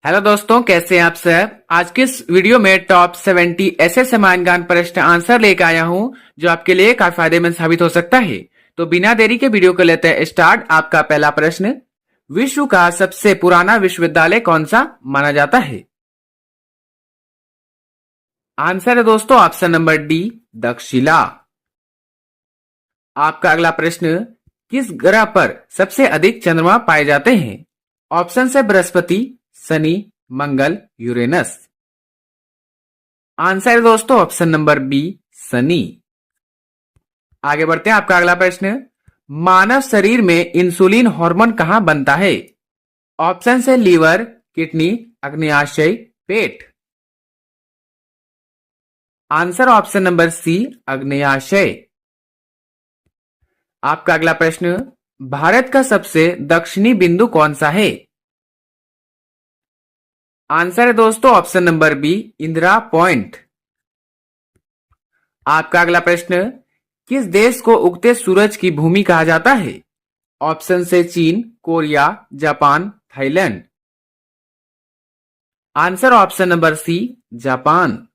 Hello दोस्तों, कैसे हैं आप सब। आज के इस वीडियो में टॉप 70 ऐसे समान ज्ञान प्रश्न आंसर लेकर आया हूं जो आपके लिए काफी फायदेमंद साबित हो सकता है। तो बिना देरी के वीडियो को लेते हैं स्टार्ट। आपका पहला प्रश्न, विश्व का सबसे पुराना विश्वविद्यालय कौन सा माना जाता है। आंसर है दोस्तों ऑप्शन नंबर डी, तक्षशिला। आपका अगला प्रश्न, किस ग्रह पर सबसे अधिक चंद्रमा पाए जाते हैं। ऑप्शन है बृहस्पति, शनि, मंगल, यूरेनस। आंसर है दोस्तों ऑप्शन नंबर बी, शनि। आगे बढ़ते हैं। आपका अगला प्रश्न, मानव शरीर में इंसुलिन हार्मोन कहां बनता है। ऑप्शन है लीवर, किडनी, अग्न्याशय, पेट। आंसर ऑप्शन नंबर सी, अग्न्याशय। आपका अगला प्रश्न, भारत का सबसे दक्षिणी बिंदु कौन सा है। आंसर है दोस्तों option number B, Indira Point. आपका अगला प्रश्न, किस देश को उगते सूरज की भूमि कहा जाता है। ऑप्शन से चीन, Korea, Japan, Thailand. Answer option number C, Japan.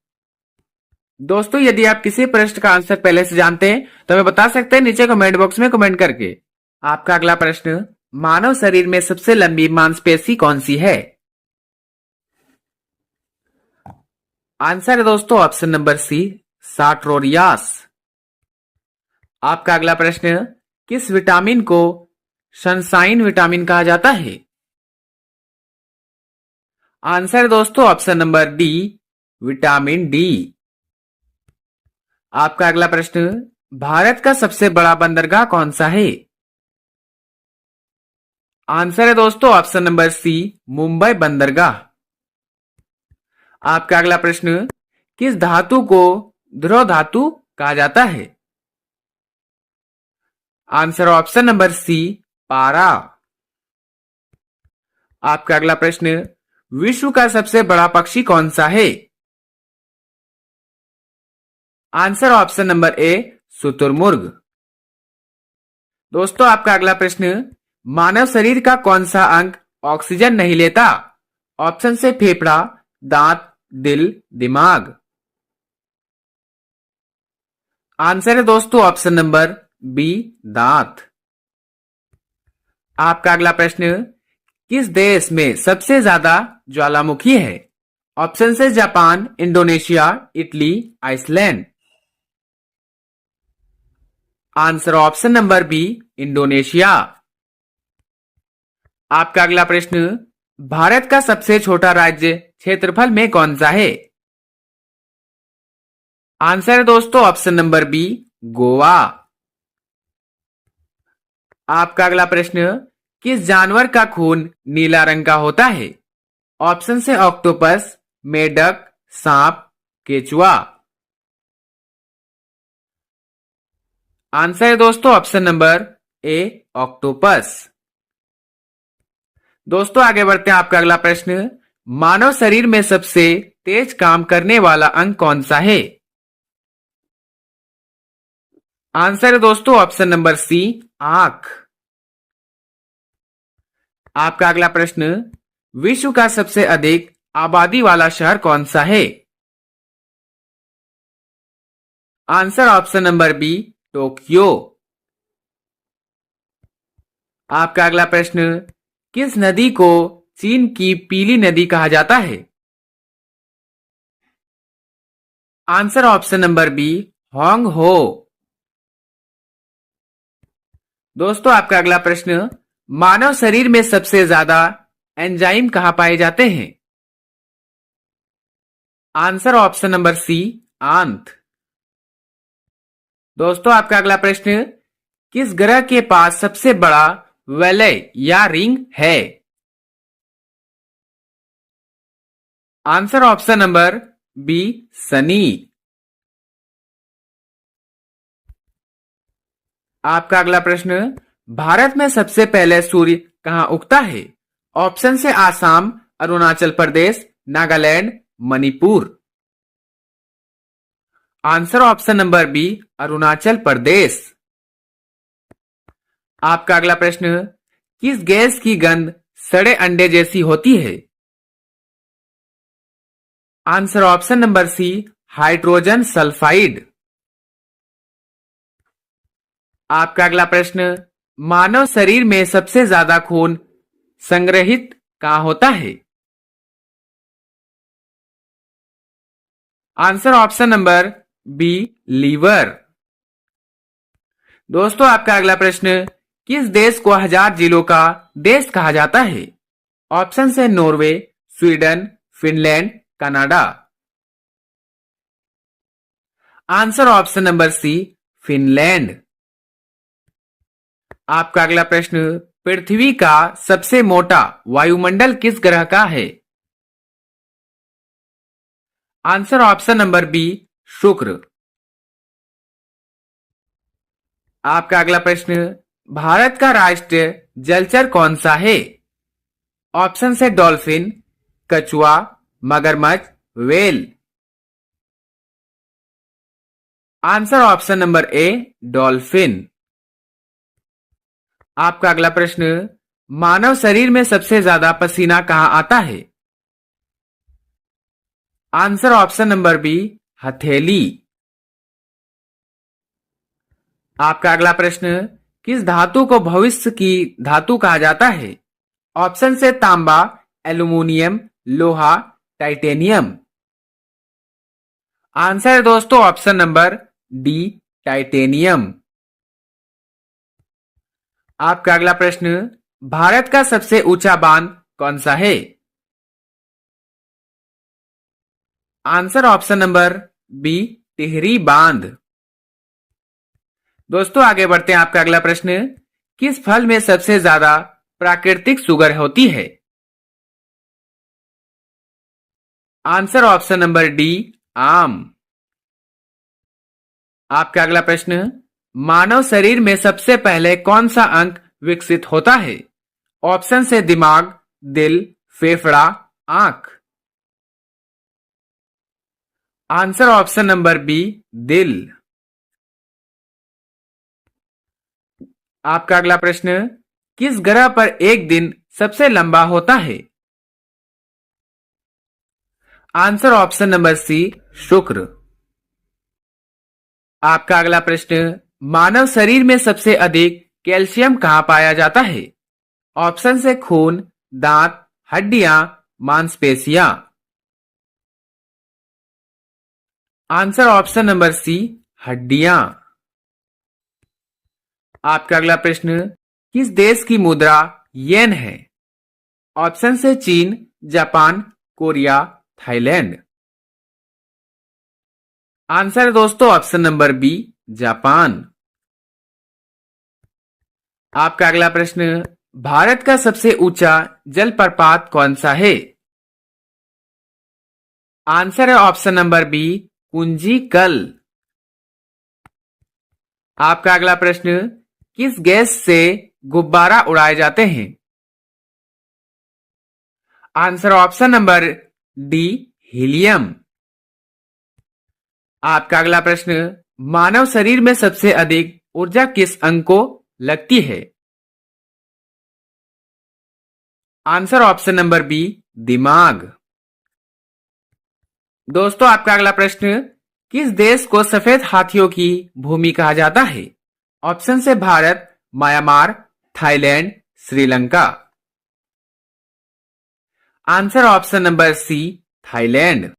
दोस्तों, यदि आप किसी प्रश्न का आंसर पहले से जानते हैं तो हमें बता सकते हैं नीचे कमेंट बॉक्स में कमेंट करके। आपका अगला प्रश्न, मानव शरीर में सबसे लंबी मांसपेशी कौन सी है। आंसर है दोस्तों ऑप्शन नंबर सी, सार्टोरियस। आपका अगला प्रश्न, किस विटामिन को सनशाइन विटामिन कहा जाता है। आंसर है दोस्तों option number D, vitamin D. आपका अगला प्रश्न, भारत का सबसे बड़ा बंदरगाह कौन सा है। आंसर है दोस्तों ऑप्शन नंबर सी, मुंबई बंदरगाह। आपका अगला प्रश्न, किस धातु को ध्रुव धातु कहा जाता है। आंसर ऑप्शन नंबर सी, पारा। आपका अगला प्रश्न, विश्व का सबसे बड़ा पक्षी कौन सा है। आंसर ऑप्शन नंबर ए, शुतुरमुर्ग। दोस्तों, आपका अगला प्रश्न, मानव शरीर का कौन सा अंग ऑक्सीजन नहीं लेता। ऑप्शन से फेफड़ा, दांत, दिल, दिमाग। आंसर है दोस्तों ऑप्शन नंबर बी, दांत। आपका अगला प्रश्न, किस देश में सबसे ज्यादा ज्वालामुखी है। ऑप्शन से Japan, Indonesia, Italy, Iceland. Answer option number B, Indonesia. आपका अगला प्रश्न, भारत का सबसे छोटा राज्य क्षेत्रफल में कौन सा है। आंसर है दोस्तों ऑप्शन नंबर बी, गोवा। आपका अगला प्रश्न, किस जानवर का खून नीला रंग का होता है। ऑप्शन से ऑक्टोपस, मेढक, सांप, केचुआ। आंसर है दोस्तों ऑप्शन नंबर ए, ऑक्टोपस। दोस्तों, आगे बढ़ते हैं। आपका अगला प्रश्न, मानव शरीर में सबसे तेज काम करने वाला अंग कौन सा है। आंसर है दोस्तों ऑप्शन नंबर सी, आंख। आपका अगला प्रश्न, विश्व का सबसे अधिक आबादी वाला शहर कौन सा है। Answer option number B, Tokyo. आपका अगला प्रश्न, किस नदी को चीन की पीली नदी कहा जाता है। Answer option number B, Hwang Ho. दोस्तों, आपका अगला प्रश्न, मानव शरीर में सबसे ज्यादा एंजाइम कहां पाए जाते हैं। आंसर ऑप्शन नंबर सी, आंत। दोस्तों, आपका अगला प्रश्न, किस ग्रह के पास सबसे बड़ा वलय या रिंग है। आंसर ऑप्शन नंबर बी, शनि। आपका अगला प्रश्न, भारत में सबसे पहले सूर्य कहां उगता है। ऑप्शन से Assam, Arunachal Pradesh, Nagaland, Manipur. Answer option number B, Arunachal Pradesh. आपका अगला प्रश्न, किस गैस की गंध सड़े अंडे जैसी होती है। Answer option number C, hydrogen sulphide. आपका अगला प्रश्न, मानव शरीर में सबसे ज्यादा खून संग्रहित कहाँ होता है? Answer option number B, liver. दोस्तों आपका अगला प्रश्न, किस देश को 1000 जिलों का देश कहा जाता है? ऑप्शन है Norway, Sweden, Finland, Canada. Answer option number C, Finland. आपका अगला प्रश्न, पृथ्वी का सबसे मोटा वायुमंडल किस ग्रह का है? आंसर ऑप्शन नंबर बी, शुक्र। आपका अगला प्रश्न, भारत का राष्ट्रीय जलचर कौन सा है? ऑप्शन है डॉल्फिन, कछुआ, मगरमच्छ, व्हेल। आंसर ऑप्शन नंबर ए, डॉल्फिन। आपका अगला प्रश्न, मानव शरीर में सबसे ज्यादा पसीना कहां आता है? आंसर ऑप्शन नंबर बी, हथेली। आपका अगला प्रश्न, किस धातु को भविष्य की धातु कहा जाता है? ऑप्शन से तांबा, एल्यूमिनियम, लोहा, टाइटेनियम। आंसर है दोस्तों ऑप्शन नंबर डी, टाइटेनियम। आपका अगला प्रश्न, भारत का सबसे ऊंचा बांध कौन सा है? Answer option number B, Tehri बांध। दोस्तों आगे बढ़ते हैं। आपका अगला प्रश्न, किस फल में सबसे ज्यादा प्राकृतिक शुगर होती है? आंसर ऑप्शन नंबर डी, आम। आपका अगला प्रश्न, मानव शरीर में सबसे पहले कौन सा अंग विकसित होता है? ऑप्शन से दिमाग, दिल, फेफड़ा, आंख। आंसर ऑप्शन नंबर बी, दिल। आपका अगला प्रश्न, किस ग्रह पर एक दिन सबसे लंबा होता है? आंसर ऑप्शन नंबर सी, शुक्र। आपका अगला प्रश्न, मानव शरीर में सबसे अधिक कैल्शियम कहां पाया जाता है? ऑप्शन से खून, दांत, हड्डियां, मांसपेशियां। आंसर ऑप्शन नंबर सी, हड्डियां। आपका अगला प्रश्न, किस देश की मुद्रा येन है? ऑप्शन से चीन, जापान, कोरिया, थाईलैंड। आंसर है दोस्तों ऑप्शन नंबर बी, जापान। आपका अगला प्रश्न, भारत का सबसे ऊंचा जलप्रपात कौन सा है? आंसर है ऑप्शन नंबर बी, कुंजीकल। आपका अगला प्रश्न, किस गैस से गुब्बारा उड़ाए जाते हैं? Answer option number D, helium. आपका अगला प्रश्न, मानव शरीर में सबसे अधिक ऊर्जा किस अंग को लगती है? आंसर ऑप्शन नंबर बी, दिमाग। दोस्तों आपका अगला प्रश्न, किस देश को सफेद हाथियों की भूमि कहा जाता है? ऑप्शन से Bharat, Myanmar, Thailand, Sri Lanka. Answer option number C, Thailand.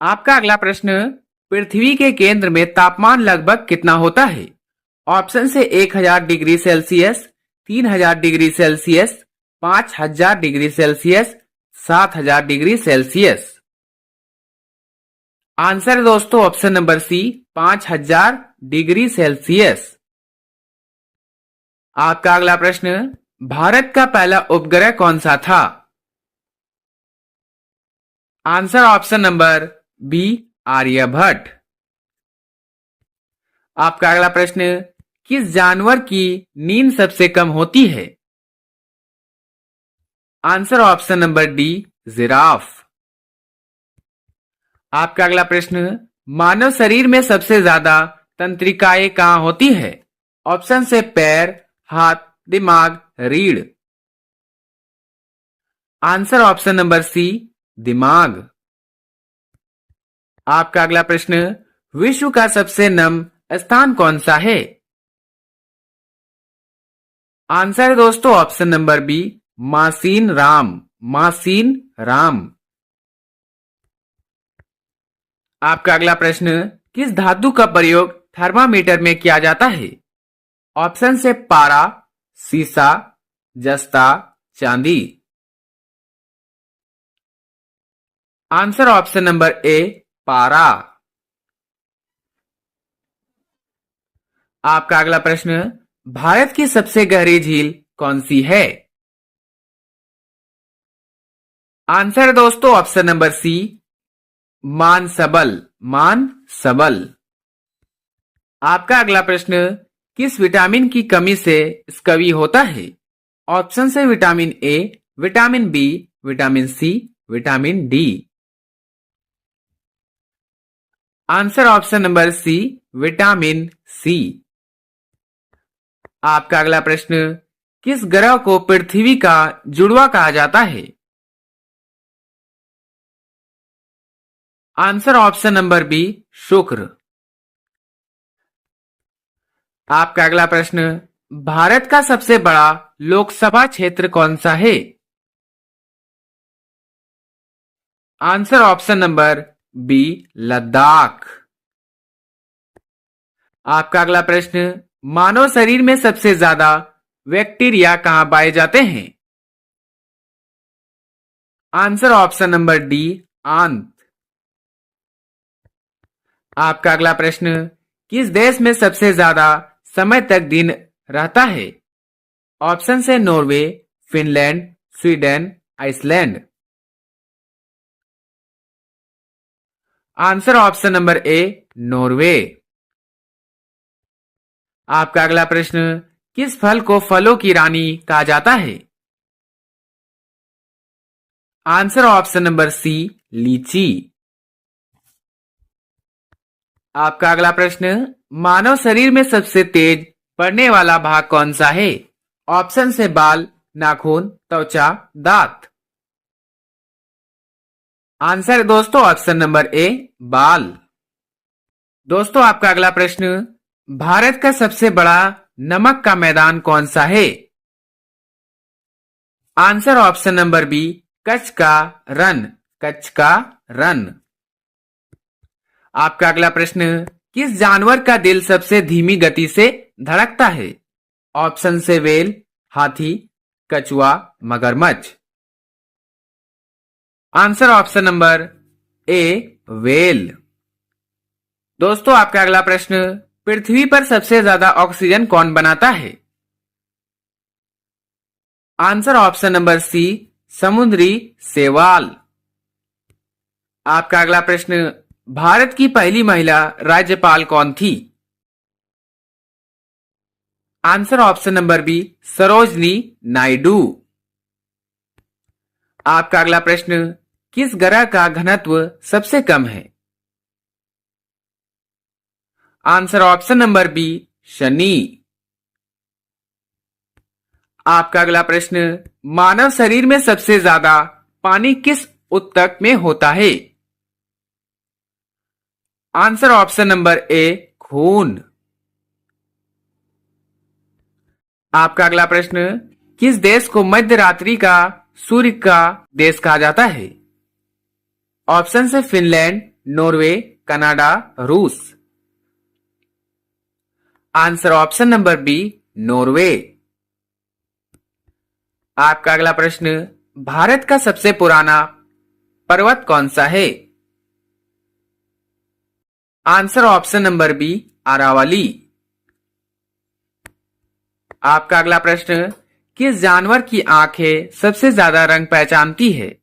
आपका अगला प्रश्न, पृथ्वी के केंद्र में तापमान लगभग कितना होता है? ऑप्शन से 1000 degree Celsius, 3000 degree Celsius, 5000 degree Celsius, 7000 degree Celsius. Answer है दोस्तों option number C, 5000 degree Celsius. आपका अगला प्रश्न, भारत का पहला उपग्रह कौन सा था? Answer option number B, Aryabhata. आपका अगला प्रश्न, किस जानवर की नींद सबसे कम होती है? Answer option number D, giraffe. आपका अगला प्रश्न, मानव शरीर में सबसे ज्यादा तंत्रिकाएं कहां होती है? ऑप्शन से पैर, हाथ, दिमाग, रीढ़। आंसर ऑप्शन नंबर सी, दिमाग। आपका अगला प्रश्न, विश्व का सबसे नम स्थान कौन सा है? आंसर है दोस्तों option number B, Mawsynram. Mawsynram. आपका अगला प्रश्न, किस धातु का प्रयोग थर्मामीटर में किया जाता है? ऑप्शन से पारा, सीसा, जस्ता, चांदी। आंसर ऑप्शन नंबर ए, पारा। आपका अगला प्रश्न, भारत की सबसे गहरी झील कौन सी है? आंसर है दोस्तों option number C, Manasbal. Manasbal. आपका अगला प्रश्न, किस विटामिन की कमी से स्कर्वी होता है? ऑप्शन से vitamin A, vitamin B, vitamin C, vitamin D. Answer option number C, vitamin C. आपका अगला प्रश्न, किस ग्रह को पृथ्वी का जुड़वा कहा जाता है? आंसर ऑप्शन नंबर बी, शुक्र। आपका अगला प्रश्न, भारत का सबसे बड़ा लोकसभा क्षेत्र कौन सा है? Answer option number B, Ladakh. आपका अगला प्रश्न, मानव शरीर में सबसे ज्यादा बैक्टीरिया कहां पाए जाते हैं? आंसर ऑप्शन नंबर डी, आंत। आपका अगला प्रश्न, किस देश में सबसे ज्यादा समय तक दिन रहता है? ऑप्शन से Norway, Finland, Sweden, Iceland. Answer option number A, Norway. आपका अगला प्रश्न, किस फल को फलों की रानी कहा जाता है? आंसर ऑप्शन नंबर सी, लीची। आपका अगला प्रश्न, मानव शरीर में सबसे तेज बढ़ने वाला भाग कौन सा है? ऑप्शन से बाल, नाखून, त्वचा, दांत। आंसर दोस्तों ऑप्शन नंबर ए, बाल। दोस्तों आपका अगला प्रश्न, भारत का सबसे बड़ा नमक का मैदान कौन सा है? Answer option number B, Kutch का रन। कच्छ का रन। आपका अगला प्रश्न, किस जानवर का दिल सबसे धीमी गति से धड़कता है? ऑप्शन से व्हेल, हाथी, कछुआ, मगरमच्छ। आंसर ऑप्शन नंबर ए, व्हेल। दोस्तों आपका अगला प्रश्न, पृथ्वी पर सबसे ज्यादा ऑक्सीजन कौन बनाता है? आंसर ऑप्शन नंबर सी, समुद्री शैवाल। आपका अगला प्रश्न, भारत की पहली महिला राज्यपाल कौन थी? Answer option number B, Sarojini Naidu. आपका अगला प्रश्न, किस ग्रह का घनत्व सबसे कम है? आंसर ऑप्शन नंबर बी, शनि। आपका अगला प्रश्न, मानव शरीर में सबसे ज्यादा पानी किस ऊतक में होता है? आंसर ऑप्शन नंबर ए, खून। आपका अगला प्रश्न, किस देश को मध्य रात्रि का सूर्य का देश कहा जाता है? ऑप्शन से फिनलैंड, नॉर्वे, कनाडा, रूस। Answer option number B, Norway. आपका अगला प्रश्न, भारत का सबसे पुराना पर्वत कौन सा है? Answer option number B, Aravalli. आपका अगला प्रश्न, किस जानवर की आंखें सबसे ज्यादा रंग पहचानती है?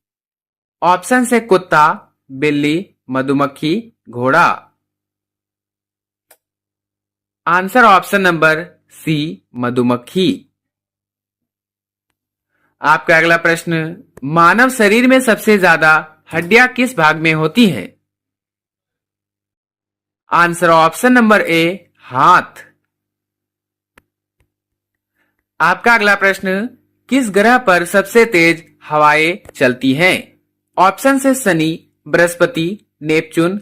ऑप्शन से कुत्ता, बिल्ली, मधुमक्खी, घोड़ा। आंसर ऑप्शन नंबर सी, मधुमक्खी। आपका अगला प्रश्न, मानव शरीर में सबसे ज्यादा हड्डियां किस भाग में होती है? आंसर ऑप्शन नंबर ए, हाथ। आपका अगला प्रश्न, किस ग्रह पर सबसे तेज हवाएं चलती हैं? ऑप्शन से शनि, बृहस्पति, Neptune,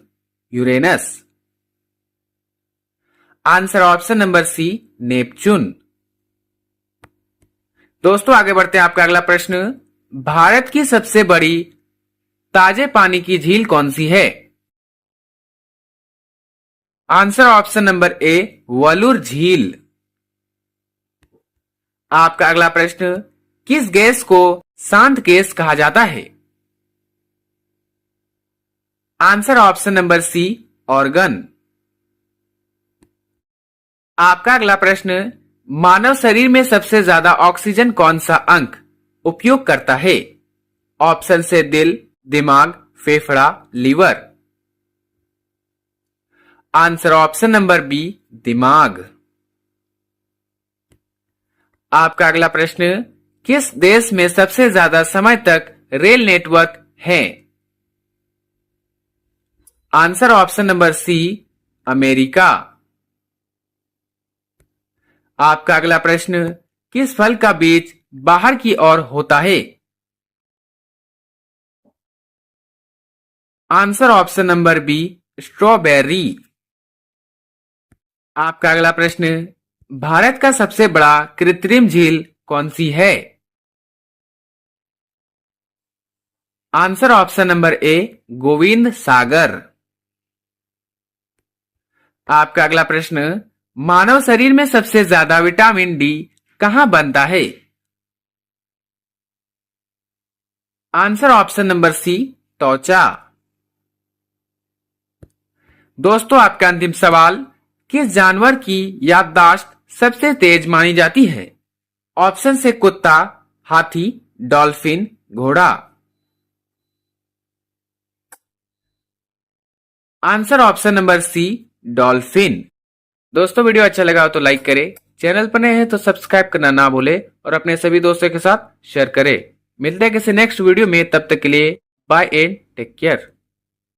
Uranus. Answer option number C, Neptune. दोस्तों आगे बढ़ते हैं आपका अगला प्रश्न। भारत की सबसे बड़ी ताजे पानी की झील कौन सी है? आंसर ऑप्शन नंबर ए, वलूर झील। आपका अगला प्रश्न। किस गैस को शांत गैस कहा जाता है? Answer option number C, argon. आपका अगला प्रश्न। मानव शरीर में सबसे ज्यादा ऑक्सीजन कौन सा अंग उपयोग करता है? ऑप्शन से दिल, दिमाग, फेफड़ा, liver. Answer option number B, दिमाग। आपका अगला प्रश्न। किस देश में सबसे ज्यादा समय तक रेल नेटवर्क है? Answer option number C, America. आपका अगला प्रश्न। किस फल का बीज बाहर की ओर होता है? Answer option number B, strawberry. आपका अगला प्रश्न। भारत का सबसे बड़ा कृत्रिम झील कौन सी है? Answer option number A, Govind Sagar. आपका अगला प्रश्न। मानव शरीर में सबसे ज्यादा विटामिन डी कहां बनता है? आंसर ऑप्शन नंबर सी, त्वचा। दोस्तों आपका अंतिम सवाल। किस जानवर की याददाश्त सबसे तेज मानी जाती है? ऑप्शन से कुत्ता, हाथी, डॉल्फिन, घोड़ा। Answer option number C, dolphin. दोस्तों वीडियो अच्छा लगा हो तो लाइक करें, चैनल पर नए हैं तो सब्सक्राइब करना ना भूले और अपने सभी दोस्तों के साथ शेयर करें। मिलते हैं किसी नेक्स्ट वीडियो में, तब तक के लिए बाय एंड टेक केयर।